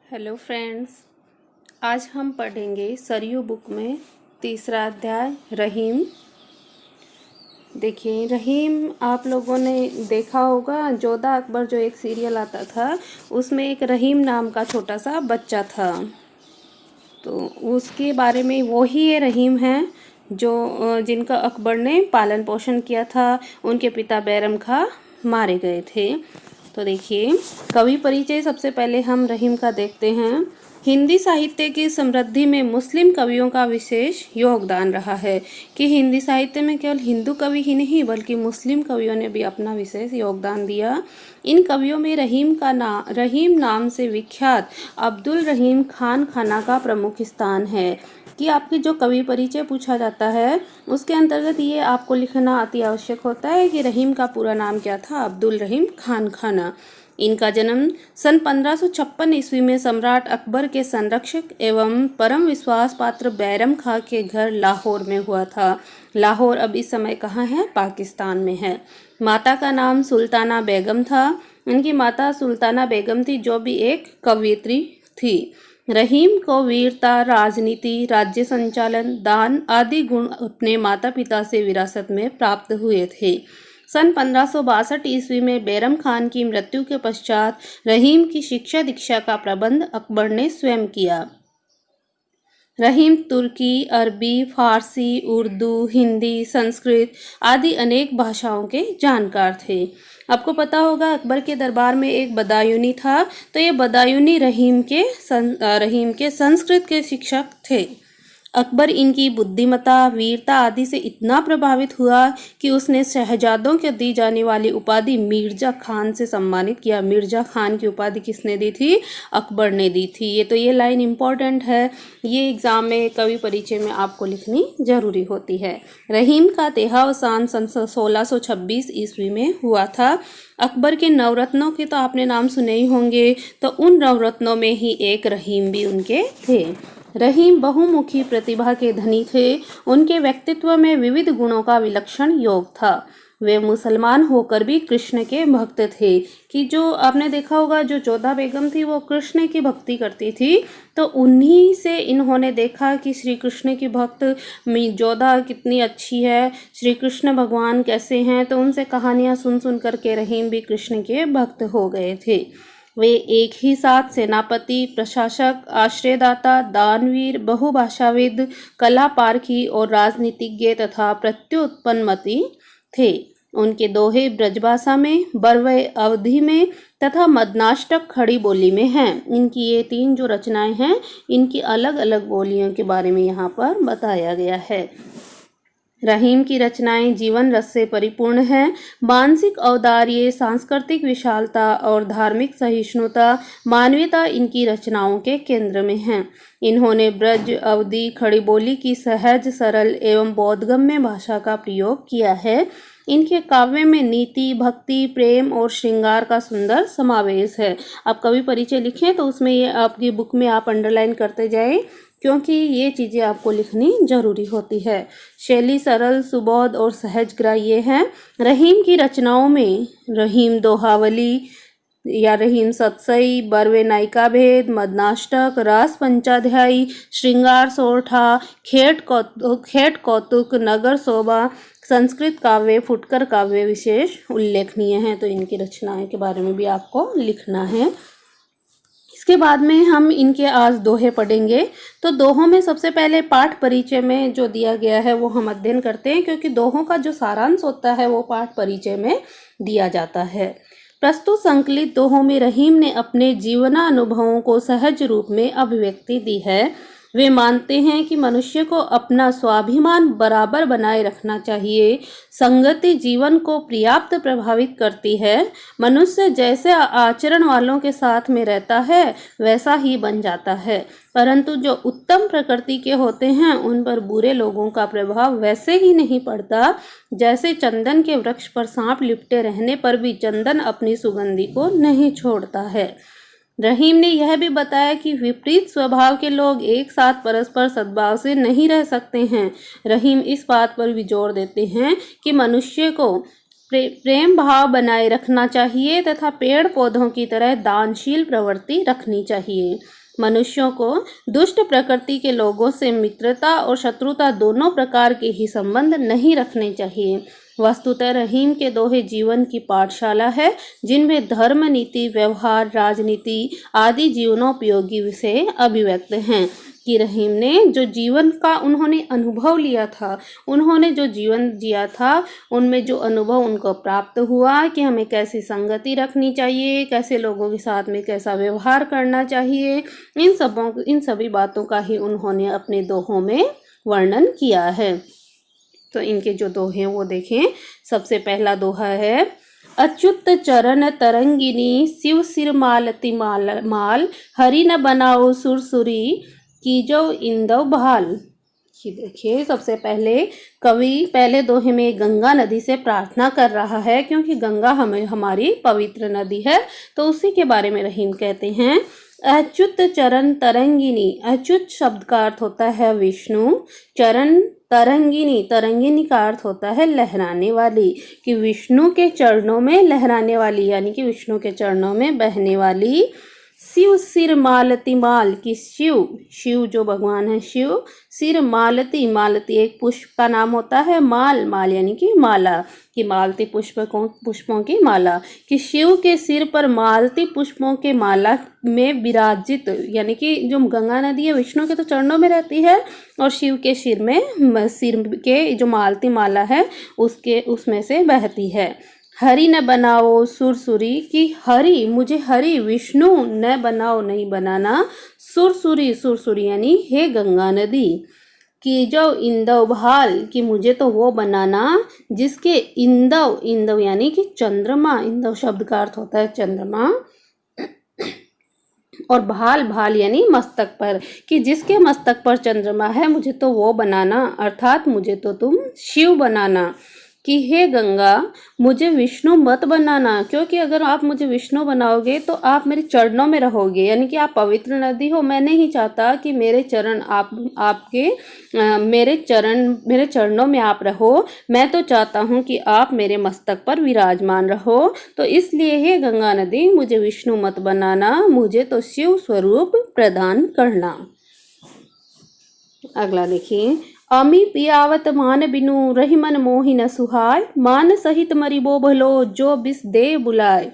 Hello friends, आज हम पढ़ेंगे सरयू बुक में तीसरा अध्याय रहीम। देखिए, रहीम आप लोगों ने देखा होगा, जोधा अकबर जो एक सीरियल आता था उसमें एक रहीम नाम का छोटा सा बच्चा था। तो उसके बारे में वही ये रहीम है जो जिनका अकबर ने पालन पोषण किया था। उनके पिता बैरम खां मारे गए थे। तो देखिए, कवि परिचय सबसे पहले हम रहीम का देखते हैं। हिंदी साहित्य की समृद्धि में मुस्लिम कवियों का विशेष योगदान रहा है कि हिंदी साहित्य में केवल हिंदू कवि ही नहीं बल्कि मुस्लिम कवियों ने भी अपना विशेष योगदान दिया। इन कवियों में रहीम नाम से विख्यात अब्दुल रहीम खान खाना का प्रमुख स्थान है। कि आपकी जो कवि परिचय पूछा जाता है उसके अंतर्गत ये आपको लिखना अति आवश्यक होता है कि रहीम का पूरा नाम क्या था, अब्दुल रहीम खान खाना। इनका जन्म सन 1556 ईस्वी में सम्राट अकबर के संरक्षक एवं परम विश्वास पात्र बैरम खां के घर लाहौर में हुआ था। लाहौर अब इस समय कहाँ है? पाकिस्तान में है। माता का नाम सुल्ताना बेगम था। इनकी माता सुल्ताना बेगम थी जो भी एक कवयित्री थी। रहीम को वीरता, राजनीति, राज्य संचालन, दान आदि गुण अपने माता पिता से विरासत में प्राप्त हुए थे। सन 1562 ईस्वी में बैरम खान की मृत्यु के पश्चात रहीम की शिक्षा दीक्षा का प्रबंध अकबर ने स्वयं किया। रहीम तुर्की, अरबी, फारसी, उर्दू, हिंदी, संस्कृत आदि अनेक भाषाओं के जानकार थे। आपको पता होगा अकबर के दरबार में एक बदायूनी था, तो ये बदायूनी रहीम के संस्कृत के शिक्षक थे। अकबर इनकी बुद्धिमत्ता, वीरता आदि से इतना प्रभावित हुआ कि उसने शहजादों को दी जाने वाली उपाधि मिर्जा खान से सम्मानित किया। मिर्जा खान की उपाधि किसने दी थी? अकबर ने दी थी। ये लाइन इम्पोर्टेंट है, ये एग्जाम में कवि परिचय में आपको लिखनी जरूरी होती है। रहीम का देहावसान सन 1626 ईस्वी में हुआ था। अकबर के नवरत्नों के तो आपने नाम सुने ही होंगे, तो उन नवरत्नों में ही एक रहीम भी उनके थे। रहीम बहुमुखी प्रतिभा के धनी थे। उनके व्यक्तित्व में विविध गुणों का विलक्षण योग था। वे मुसलमान होकर भी कृष्ण के भक्त थे। कि जो आपने देखा होगा, जो जोधा बेगम थी वो कृष्ण की भक्ति करती थी, तो उन्हीं से इन्होंने देखा कि श्री कृष्ण की भक्त जोधा कितनी अच्छी है, श्री कृष्ण भगवान कैसे हैं, तो उनसे कहानियाँ सुन सुन करके रहीम भी कृष्ण के भक्त हो गए थे। वे एक ही साथ सेनापति, प्रशासक, आश्रयदाता, दानवीर, बहुभाषाविद, कला पारखी और राजनीतिज्ञ तथा प्रत्युत्पन्नमति थे। उनके दोहे ब्रजभाषा में, बरवय अवधी में तथा मदनाष्टक खड़ी बोली में हैं। इनकी ये 3 जो रचनाएं हैं, इनकी अलग अलग बोलियों के बारे में यहाँ पर बताया गया है। रहीम की रचनाएं जीवन रस से परिपूर्ण हैं। मानसिक औदार्य, सांस्कृतिक विशालता और धार्मिक सहिष्णुता, मानवीयता इनकी रचनाओं के केंद्र में हैं। इन्होंने ब्रज अवधी खड़ी बोली की सहज, सरल एवं बोधगम्य भाषा का प्रयोग किया है। इनके काव्य में नीति, भक्ति, प्रेम और श्रृंगार का सुंदर समावेश है। आप कवि परिचय लिखें तो उसमें ये आपकी बुक में आप अंडरलाइन करते जाएं, क्योंकि ये चीज़ें आपको लिखनी जरूरी होती है। शैली सरल, सुबोध और सहज ग्राह्य है। रहीम की रचनाओं में रहीम दोहावली या रहीम सतसई, बरवे नायिका भेद, मदनाष्टक, रास पंचाध्यायी, श्रृंगार सोरठा, खेट कौतुक, नगर शोभा, संस्कृत काव्य, फुटकर काव्य विशेष उल्लेखनीय हैं। तो इनकी रचनाएं के बारे में भी आपको लिखना है। इसके बाद में हम इनके आज दोहे पढ़ेंगे। तो दोहों में सबसे पहले पाठ परिचय में जो दिया गया है वो हम अध्ययन करते हैं, क्योंकि दोहों का जो सारांश होता है वो पाठ परिचय में दिया जाता है। प्रस्तुत संकलित दोहों में रहीम ने अपने जीवनानुभवों को सहज रूप में अभिव्यक्ति दी है। वे मानते हैं कि मनुष्य को अपना स्वाभिमान बराबर बनाए रखना चाहिए। संगति जीवन को पर्याप्त प्रभावित करती है। मनुष्य जैसे आचरण वालों के साथ में रहता है वैसा ही बन जाता है, परंतु जो उत्तम प्रकृति के होते हैं उन पर बुरे लोगों का प्रभाव वैसे ही नहीं पड़ता जैसे चंदन के वृक्ष पर सांप लिपटे रहने पर भी चंदन अपनी सुगंधि को नहीं छोड़ता है। रहीम ने यह भी बताया कि विपरीत स्वभाव के लोग एक साथ परस्पर सद्भाव से नहीं रह सकते हैं। रहीम इस बात पर भी जोर देते हैं कि मनुष्य को प्रेम भाव बनाए रखना चाहिए तथा पेड़ पौधों की तरह दानशील प्रवृत्ति रखनी चाहिए। मनुष्यों को दुष्ट प्रकृति के लोगों से मित्रता और शत्रुता दोनों प्रकार के ही संबंध नहीं रखने चाहिए। वस्तुतः रहीम के दोहे जीवन की पाठशाला है, जिनमें धर्म, नीति, व्यवहार, राजनीति आदि जीवनोपयोगी विषय अभिव्यक्त हैं। कि रहीम ने जो जीवन का उन्होंने अनुभव लिया था, उन्होंने जो जीवन जिया था, उनमें जो अनुभव उनको प्राप्त हुआ कि हमें कैसी संगति रखनी चाहिए, कैसे लोगों के साथ में कैसा व्यवहार करना चाहिए, इन सभी बातों का ही उन्होंने अपने दोहों में वर्णन किया है। तो इनके जो दोहे हैं वो देखें। सबसे पहला दोहा है, अच्युत चरण तरंगिनी शिव सिर मालती माल, हरि न बनाओ सुरसुरी कीजो इंदव बहाल। देखिए, सबसे पहले कवि पहले दोहे में गंगा नदी से प्रार्थना कर रहा है, क्योंकि गंगा हमारी पवित्र नदी है। तो उसी के बारे में रहीम कहते हैं, अच्युत चरण तरंगिनी। अच्युत शब्द का अर्थ होता है विष्णु, चरण तरंगिनी, तरंगिनी का अर्थ होता है लहराने वाली, कि विष्णु के चरणों में लहराने वाली, यानी कि विष्णु के चरणों में बहने वाली। शिव सिर मालती माल, कि शिव जो भगवान है शिव, सिर मालती, मालती एक पुष्प का नाम होता है, माल यानी कि माला, कि मालती पुष्पों की माला, कि शिव के सिर पर मालती पुष्पों के माला में विराजित, यानी कि जो गंगा नदी है विष्णु के तो चरणों में रहती है, और शिव के सिर के जो मालती माला है उसमें से बहती है। हरि न बनाओ सुरसुरी, कि हरि मुझे हरि विष्णु न बनाओ नहीं बनाना, सुरसुरी यानी हे गंगा नदी, कि जो इंदव भाल, कि मुझे तो वो बनाना जिसके इंदव यानी कि चंद्रमा, इंदव शब्द का अर्थ होता है चंद्रमा, और भाल यानी मस्तक पर, कि जिसके मस्तक पर चंद्रमा है मुझे तो वो बनाना, अर्थात मुझे तो तुम शिव बनाना। कि हे गंगा मुझे विष्णु मत बनाना, क्योंकि अगर आप मुझे विष्णु बनाओगे तो आप मेरे चरणों में रहोगे, यानी कि आप पवित्र नदी हो। मैं नहीं चाहता कि मेरे चरण मेरे चरणों में आप रहो, मैं तो चाहता हूँ कि आप मेरे मस्तक पर विराजमान रहो। तो इसलिए हे गंगा नदी मुझे विष्णु मत बनाना, मुझे तो शिव स्वरूप प्रदान करना। अगला देखिए, अमी पियावत मान बिनु रही मन मोहि न सुहाय, मान सहित मरिबो भलो जो बिस दे बुलाए।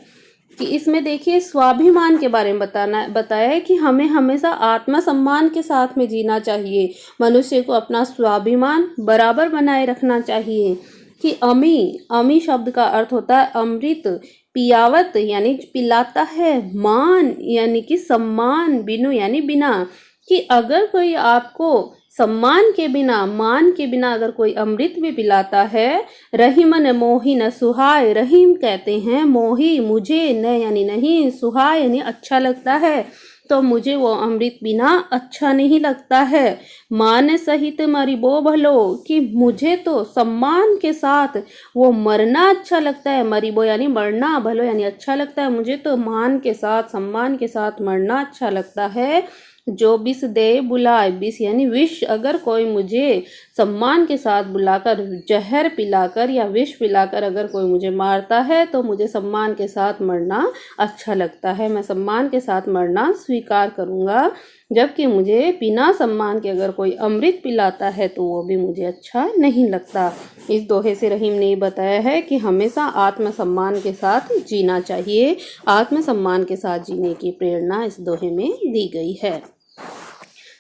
कि इसमें देखिए स्वाभिमान के बारे में बताया है कि हमें हमेशा आत्मसम्मान के साथ में जीना चाहिए। मनुष्य को अपना स्वाभिमान बराबर बनाए रखना चाहिए। कि अमी शब्द का अर्थ होता है अमृत, पियावत यानी पिलाता है, मान यानी कि सम्मान, बिनु यानी बिना, कि अगर कोई आपको सम्मान के बिना, मान के बिना अगर कोई अमृत भी पिलाता है, रहीमन मोही न सुहाय, रहीम कहते हैं मोही मुझे, न यानी नहीं, सुहाय यानी अच्छा लगता है, तो मुझे वो अमृत बिना अच्छा नहीं लगता है। मान सहित मरिबो भलो, कि मुझे तो सम्मान के साथ वो मरना अच्छा लगता है, मरिबो यानी मरना, भलो यानी अच्छा लगता है, मुझे तो मान के साथ सम्मान के साथ मरना अच्छा लगता है। जो विष दे बुलाए, विष यानी विष, अगर कोई मुझे सम्मान के साथ बुलाकर जहर पिलाकर या विष पिलाकर अगर कोई मुझे मारता है तो मुझे सम्मान के साथ मरना अच्छा लगता है, मैं सम्मान के साथ मरना स्वीकार करूँगा। जबकि मुझे बिना सम्मान के अगर कोई अमृत पिलाता है तो वो भी मुझे अच्छा नहीं लगता। इस दोहे से रहीम ने बताया है कि हमेशा आत्मसम्मान के साथ जीना चाहिए। आत्मसम्मान के साथ जीने की प्रेरणा इस दोहे में दी गई है।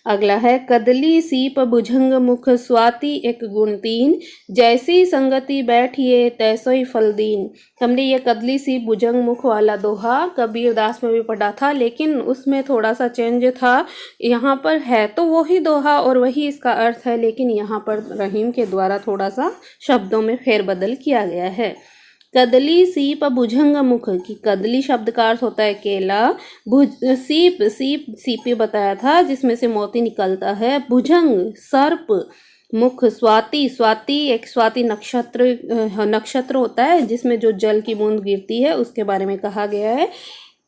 अगला है, कदली सीप भुजंग मुख स्वाति एक गुण तीन, जैसी संगति बैठिए तैसोई फल दीन। हमने ये कदली सीप भुजंग मुख वाला दोहा कबीरदास में भी पढ़ा था, लेकिन उसमें थोड़ा सा चेंज था। यहाँ पर है तो वही दोहा और वही इसका अर्थ है, लेकिन यहाँ पर रहीम के द्वारा थोड़ा सा शब्दों में फेरबदल किया गया है। कदली सीप भुजंग मुख, की कदली शब्द का अर्थ होता है केला, सीप बताया था जिसमें से मोती निकलता है, भुजंग सर्प, मुख स्वाति एक स्वाति नक्षत्र होता है जिसमें जो जल की बूंद गिरती है उसके बारे में कहा गया है।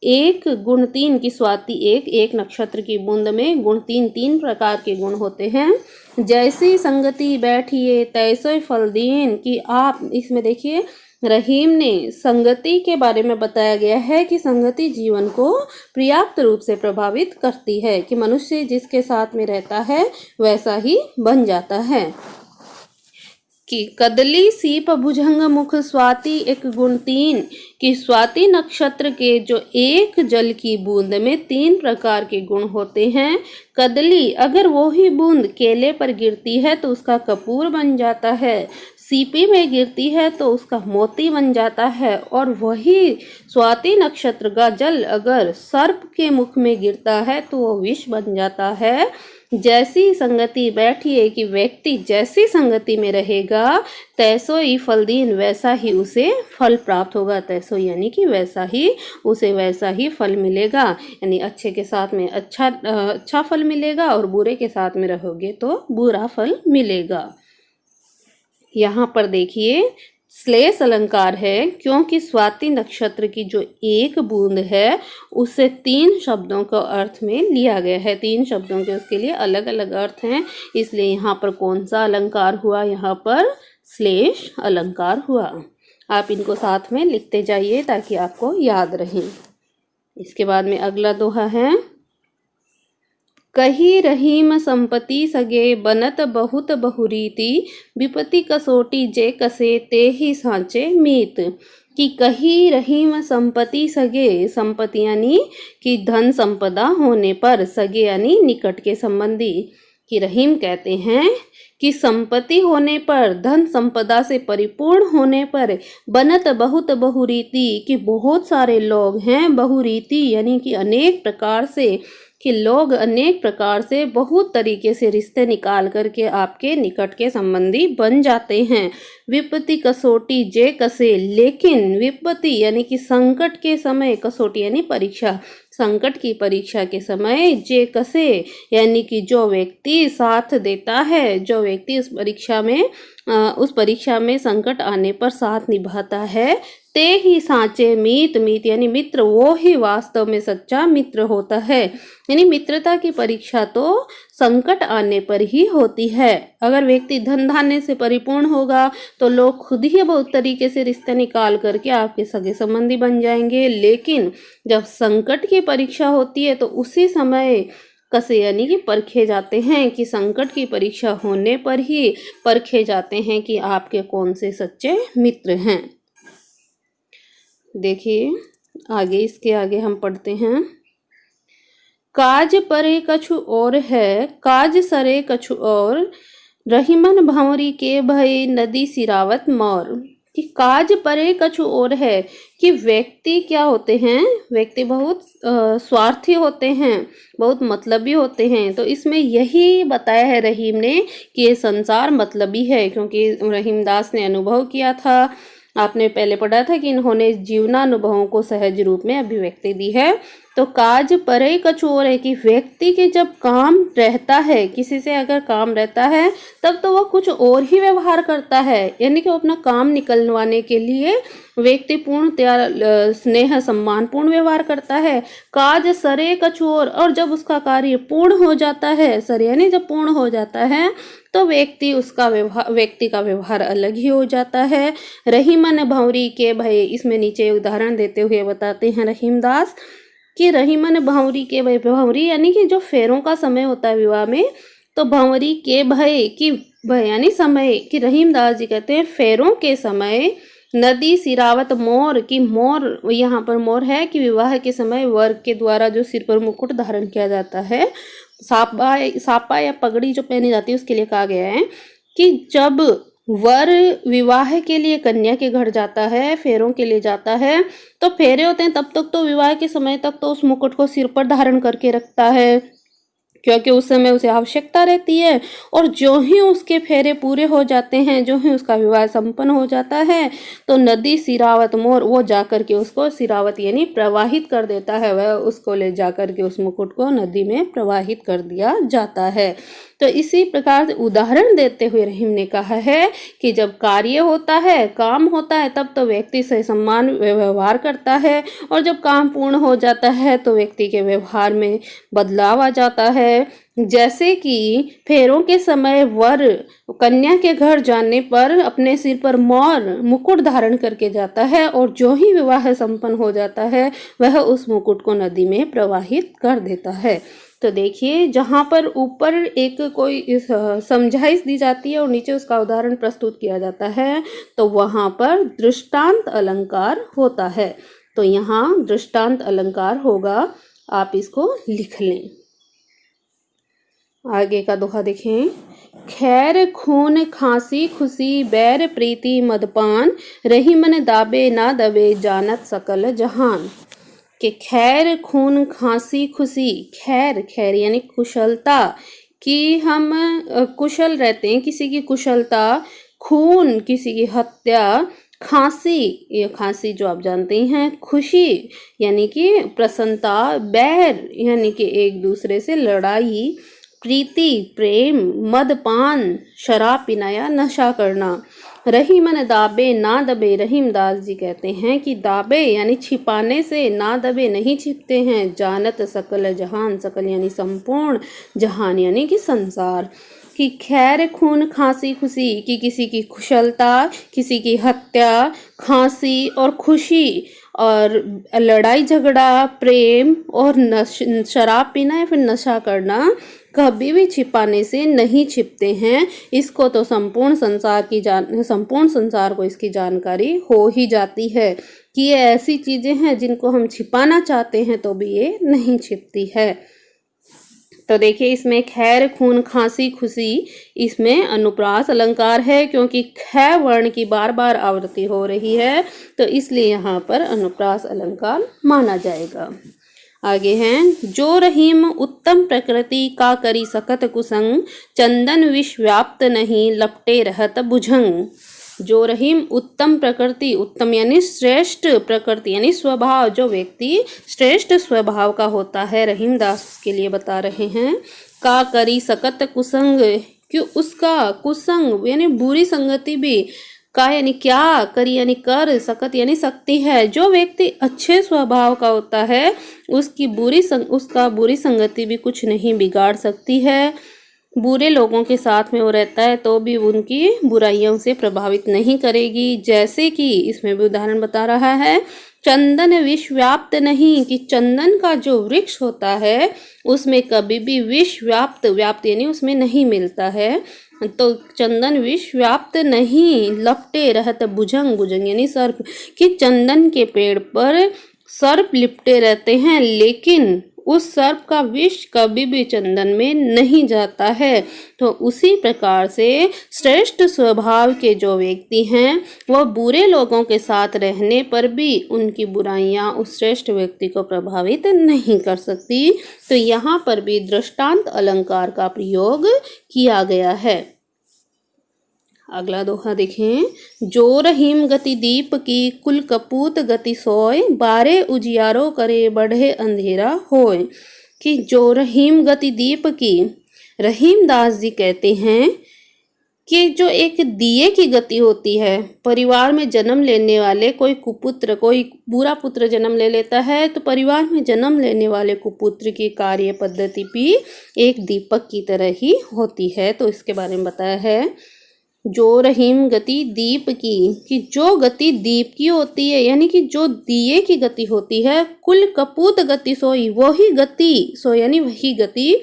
एक गुण तीन, की स्वाति एक नक्षत्र की बूंद में गुण तीन प्रकार के गुण होते हैं। जैसी संगति बैठिए तैसोई फल दीन, कि आप इसमें देखिए रहीम ने संगति के बारे में बताया गया है कि संगति जीवन को पर्याप्त रूप से प्रभावित करती है, कि मनुष्य जिसके साथ में रहता है वैसा ही बन जाता है। कि कदली सीप भुजंग मुख स्वाति एक गुण तीन, कि स्वाति नक्षत्र के जो एक जल की बूंद में 3 प्रकार के गुण होते हैं। कदली अगर वो ही बूंद केले पर गिरती है तो उसका कपूर बन जाता है, सीपी में गिरती है तो उसका मोती बन जाता है, और वही स्वाति नक्षत्र का जल अगर सर्प के मुख में गिरता है तो वो विष बन जाता है। जैसी संगति बैठिए, कि व्यक्ति जैसी संगति में रहेगा तैसो ही फल दीन, वैसा ही उसे फल प्राप्त होगा। तैसो यानी कि वैसा ही उसे वैसा ही फल मिलेगा, यानी अच्छे के साथ में अच्छा फल मिलेगा और बुरे के साथ में रहोगे तो बुरा फल मिलेगा। यहाँ पर देखिए श्लेष अलंकार है, क्योंकि स्वाति नक्षत्र की जो एक बूंद है उसे 3 शब्दों को अर्थ में लिया गया है। 3 शब्दों के उसके लिए अलग अलग अर्थ हैं, इसलिए यहाँ पर कौन सा अलंकार हुआ? यहाँ पर श्लेष अलंकार हुआ। आप इनको साथ में लिखते जाइए ताकि आपको याद रहे। इसके बाद में अगला दोहा है, कही रहीम संपत्ति सगे बनत बहुत बहुरीति, विपत्ति कसोटी जे कसे ते ही सांचे मीत। कि कही रहीम संपत्ति सगे, संपत्ति यानी कि धन संपदा होने पर, सगे यानी निकट के संबंधी। कि रहीम कहते हैं कि संपत्ति होने पर, धन संपदा से परिपूर्ण होने पर, बनत बहुत बहुरीति, कि बहुत सारे लोग हैं, बहुरीति यानी कि अनेक प्रकार से, कि लोग अनेक प्रकार से बहुत तरीके से रिश्ते निकाल करके आपके निकट के संबंधी बन जाते हैं। विपत्ति कसोटी जे कसे, लेकिन विपत्ति यानी कि संकट के समय, कसोटी यानी परीक्षा, संकट की परीक्षा के समय, जे कसे यानी कि जो व्यक्ति साथ देता है, जो व्यक्ति उस परीक्षा में संकट आने पर साथ निभाता है, ते ही साँचे मीत, मीत यानी मित्र, वो ही वास्तव में सच्चा मित्र होता है। यानी मित्रता की परीक्षा तो संकट आने पर ही होती है। अगर व्यक्ति धन धान्य से परिपूर्ण होगा तो लोग खुद ही बहुत तरीके से रिश्ते निकाल करके आपके सगे संबंधी बन जाएंगे, लेकिन जब संकट की परीक्षा होती है तो उसी समय कसे यानी कि परखे जाते हैं, कि संकट की परीक्षा होने पर ही परखे जाते हैं कि आपके कौन से सच्चे मित्र हैं। देखिए आगे, इसके आगे हम पढ़ते हैं, काज परे कछु और है, काज सरे कछु और, रहीमन भंवरी के भय नदी सिरावत मोर। कि काज परे कछु और है, कि व्यक्ति क्या होते हैं? व्यक्ति बहुत स्वार्थी होते हैं, बहुत मतलबी होते हैं। तो इसमें यही बताया है रहीम ने कि ये संसार मतलबी है, क्योंकि रहीमदास ने अनुभव किया था। आपने पहले पढ़ा था कि इन्होंने जीवनानुभवों को सहज रूप में अभिव्यक्ति दी है। तो काज परे कछु और है, कि व्यक्ति के जब काम रहता है, किसी से अगर काम रहता है तब तो वह कुछ और ही व्यवहार करता है, यानी कि वो अपना काम निकलवाने के लिए व्यक्ति पूर्ण स्नेह सम्मान पूर्ण व्यवहार करता है। काज सरे कछु और जब उसका कार्य पूर्ण हो जाता है, सरे यानी जब पूर्ण हो जाता है तो व्यक्ति का व्यवहार अलग ही हो जाता है। रहीमन भंवरी के भय, इसमें नीचे उदाहरण देते हुए बताते हैं रहीमदास कि रहीमन भंवरी के भय, भंवरी यानी कि जो फेरों का समय होता है विवाह में, तो भंवरी के भय की भय यानी समय, कि रहीमदास जी कहते हैं फेरों के समय नदी सिरावत मोर, की मोर यहाँ पर मोर है कि विवाह के समय वर के द्वारा जो सिर पर मुकुट धारण किया जाता है, सापा या पगड़ी जो पहनी जाती है उसके लिए कहा गया है कि जब वर विवाह के लिए कन्या के घर जाता है, फेरों के लिए जाता है, तो फेरे होते हैं तब तक तो विवाह के समय तक तो उस मुकुट को सिर पर धारण करके रखता है, क्योंकि उस समय उसे आवश्यकता रहती है। और जो ही उसके फेरे पूरे हो जाते हैं, जो ही उसका विवाह संपन्न हो जाता है, तो नदी सिरावत मोर, वो जाकर के उसको सिरावत यानी प्रवाहित कर देता है, वह उसको ले जाकर के उस मुकुट को नदी में प्रवाहित कर दिया जाता है। तो इसी प्रकार से उदाहरण देते हुए रहीम ने कहा है कि जब कार्य होता है, काम होता है, तब तो व्यक्ति से सम्मान व्यवहार करता है, और जब काम पूर्ण हो जाता है तो व्यक्ति के व्यवहार में बदलाव आ जाता है। है। जैसे कि फेरों के समय वर कन्या के घर जाने पर अपने सिर पर मोर मुकुट धारण करके जाता है और जो ही विवाह संपन्न हो जाता है वह उस मुकुट को नदी में प्रवाहित कर देता है। तो देखिए, जहाँ पर ऊपर एक कोई समझाइश दी जाती है और नीचे उसका उदाहरण प्रस्तुत किया जाता है, तो वहाँ पर दृष्टांत अलंकार होता है। तो यहाँ दृष्टांत अलंकार होगा, आप इसको लिख लें। आगे का दोहा देखें। खैर खून खांसी खुशी बैर प्रीति मदपान, रही मन दाबे ना दबे जानत सकल जहान। कि खैर खून खांसी खुशी, खैर खैर यानी कुशलता, कि हम कुशल रहते हैं, किसी की कुशलता, खून किसी की हत्या, खांसी ये खांसी जो आप जानते हैं, खुशी यानी कि प्रसन्नता, बैर यानी कि एक दूसरे से लड़ाई, प्रीति प्रेम, मदपान शराब पीना या नशा करना, रही मन दाबे ना दबे। रहीमदास जी कहते हैं कि दाबे यानी छिपाने से, ना दबे नहीं छिपते हैं, जानत सकल जहान, सकल यानी संपूर्ण, जहान यानी कि संसार। कि खैर खून खांसी खुशी, कि किसी की कुशलता, किसी की हत्या, खांसी और खुशी, और लड़ाई झगड़ा, प्रेम और शराब पीना या फिर नशा करना कभी भी छिपाने से नहीं छिपते हैं। इसको तो संपूर्ण संसार को इसकी जानकारी हो ही जाती है कि ये ऐसी चीजें हैं जिनको हम छिपाना चाहते हैं तो भी ये नहीं छिपती है। तो देखिए, इसमें खैर खून खांसी खुशी, इसमें अनुप्रास अलंकार है क्योंकि ख वर्ण की बार बार आवृत्ति हो रही है, तो इसलिए यहाँ पर अनुप्रास अलंकार माना जाएगा। आगे हैं। जो रहीम उत्तम प्रकृति का करी सकत कुसंग, चंदन विष व्याप्त नहीं लपटे रहत भुजंग। जो रहीम उत्तम प्रकृति, उत्तम यानी श्रेष्ठ प्रकृति यानी स्वभाव, जो व्यक्ति श्रेष्ठ स्वभाव का होता है, रहीमदास के लिए बता रहे हैं। का करी सकत कुसंग, क्यों उसका कुसंग यानी बुरी संगति भी, का यानी क्या, करी यानी कर, सकत यानी सकती है। जो व्यक्ति अच्छे स्वभाव का होता है उसका बुरी संगति भी कुछ नहीं बिगाड़ सकती है। बुरे लोगों के साथ में वो रहता है तो भी उनकी बुराइयों से प्रभावित नहीं करेगी। जैसे कि इसमें भी उदाहरण बता रहा है, चंदन विष व्याप्त नहीं, कि चंदन का जो वृक्ष होता है उसमें कभी भी विष व्याप्त यानी उसमें नहीं मिलता है, तो चंदन विष व्याप्त नहीं लपटे रहत भुजंग यानी सर्प, कि चंदन के पेड़ पर सर्प लिपटे रहते हैं लेकिन उस सर्प का विष कभी भी चंदन में नहीं जाता है। तो उसी प्रकार से श्रेष्ठ स्वभाव के जो व्यक्ति हैं वह बुरे लोगों के साथ रहने पर भी उनकी बुराइयां उस श्रेष्ठ व्यक्ति को प्रभावित नहीं कर सकती। तो यहाँ पर भी दृष्टांत अलंकार का प्रयोग किया गया है। अगला दोहा देखें। जो रहीम गति दीप की कुल कपूत गति सोय, बारे उजियारो करे बढ़े अंधेरा होय। कि जो रहीम गति दीप की, रहीमदास जी कहते हैं कि जो एक दिए की गति होती है, परिवार में जन्म लेने वाले कोई कुपुत्र, कोई बुरा पुत्र जन्म ले लेता है तो परिवार में जन्म लेने वाले कुपुत्र की कार्य पद्धति भी एक दीपक की तरह ही होती है। तो इसके बारे में बताया है। जो रहीम गति दीप की, कि जो गति दीप की होती है यानी कि जो दिए की गति होती है, कुल कपूत गति सोई, वही गति सो यानी वही गति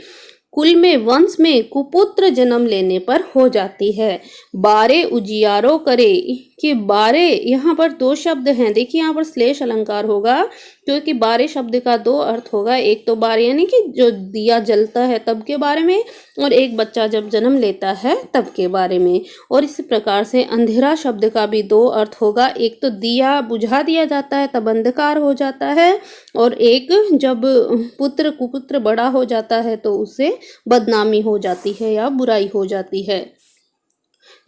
कुल में वंश में कुपुत्र जन्म लेने पर हो जाती है। बारे उजियारो करे, कि बारे यहाँ पर दो शब्द हैं। देखिए यहाँ पर श्लेष अलंकार होगा क्योंकि बारे शब्द का दो अर्थ होगा। एक तो बारे यानी कि जो दिया जलता है तब के बारे में, और एक बच्चा जब जन्म लेता है तब के बारे में। और इसी प्रकार से अंधेरा शब्द का भी दो अर्थ होगा। एक तो दिया बुझा दिया जाता है तब अंधकार हो जाता है, और एक जब पुत्र कुपुत्र बड़ा हो जाता है तो उससे बदनामी हो जाती है या बुराई हो जाती है।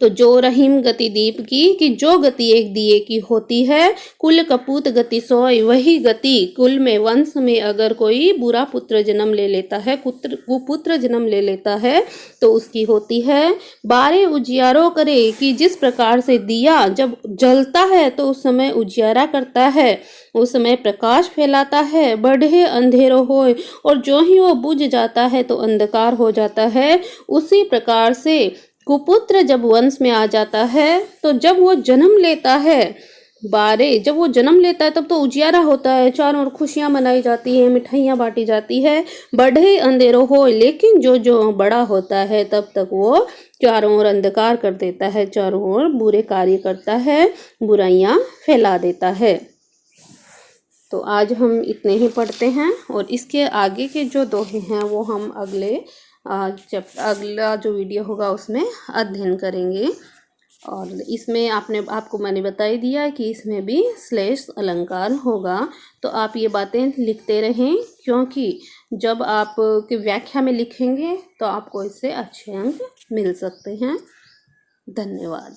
तो जो रहीम गति दीप की कि जो गति एक दिए की होती है, कुल कपूत गति सोई, वही गति कुल में वंश में अगर कोई बुरा पुत्र जन्म ले लेता है, कुपुत्र जन्म ले लेता है तो उसकी होती है। बारे उजियारो करे कि जिस प्रकार से दिया जब जलता है तो उस समय उजियारा करता है, उस समय प्रकाश फैलाता है, बढ़े अंधेरो होए, और जो ही वो बुझ जाता है तो अंधकार हो जाता है। उसी प्रकार से कुपुत्र जब वंश में आ जाता है तो जब वो जन्म लेता है, जब वो जन्म लेता है तब तो उजियारा होता है, चारों ओर खुशियां मनाई जाती हैं, मिठाइयां बांटी जाती है, बढ़े अंधेरो हो। लेकिन जो जो बड़ा होता है तब तक वो चारों ओर अंधकार कर देता है, चारों ओर बुरे कार्य करता है, बुराइयां फैला देता है। तो आज हम इतने ही पढ़ते हैं और इसके आगे के जो दोहे हैं वो हम अगला जो वीडियो होगा उसमें अध्ययन करेंगे। और इसमें आपको मैंने बता ही दिया कि इसमें भी श्लेष अलंकार होगा, तो आप ये बातें लिखते रहें, क्योंकि जब आप की व्याख्या में लिखेंगे तो आपको इससे अच्छे अंक मिल सकते हैं। धन्यवाद।